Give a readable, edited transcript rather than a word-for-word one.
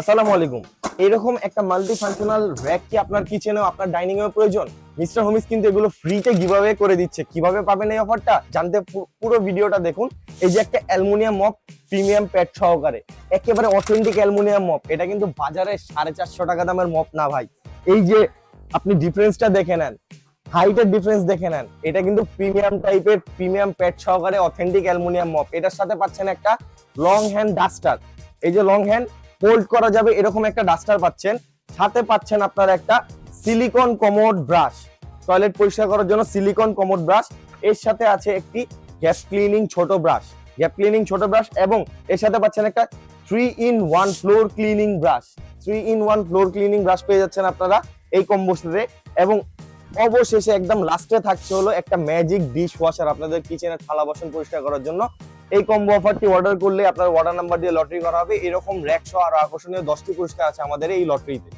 আসসালামু আলাইকুম। এরকম একটা মাল্টি ফাংশনাল র‍্যাক কি আপনার কিচেনে আপনার ডাইনিং এর প্রয়োজন? মিস্টার হোমিস কিন্তু এগুলো ফ্রিতে গিভঅ্যাওয়ে করে দিচ্ছে। কিভাবে পাবেন এই অফারটা জানতে পুরো ভিডিওটা দেখুন। এই যে একটা অ্যালুমিনিয়াম মপ প্রিমিয়াম প্যাড সহকারে, একেবারে অথেন্টিক অ্যালুমিনিয়াম মপ। এটা কিন্তু বাজারে 450 টাকা দামের মপ না ভাই। এই যে আপনি ডিফারেন্সটা দেখে নেন, হাইটের ডিফারেন্স দেখে নেন। এটা কিন্তু প্রিমিয়াম টাইপের প্রিমিয়াম প্যাড সহকারে অথেন্টিক অ্যালুমিনিয়াম মপ। এটার সাথে পাচ্ছেন একটা লং হ্যান্ড ডাস্টার। এই যে লং হ্যান্ড হোল্ড করা যাবে এরকম একটা ডাস্টার পাচ্ছেন। সাথে পাচ্ছেন আপনার একটা সিলিকন কমোড ব্রাশ, টয়লেট পরিষ্কার করার জন্য সিলিকন কমোড ব্রাশ। এর সাথে আছে একটি গ্যাপ ক্লিনিং ছোট ব্রাশ এবং এর সাথে পাচ্ছেন একটা 3-in-1 floor cleaning brush. 3-in-1 floor cleaning brush পেয়ে যাচ্ছেন আপনারা এই কম্বোসে। এবং অবশেষে একদম লাস্টে থাকছে হলো একটা ম্যাজিক ডিশ ওয়াশার আপনাদের কিচেনের থালা বাসন পরিষ্কার করার জন্য। এই কম্বো অফারটি অর্ডার করলে আপনার অর্ডার নাম্বার দিয়ে লটারি করা হবে। এরকম র‍্যাক সহ আরো আকর্ষণীয় 10টি পুরস্কার আছে আমাদের এই লটারিতে।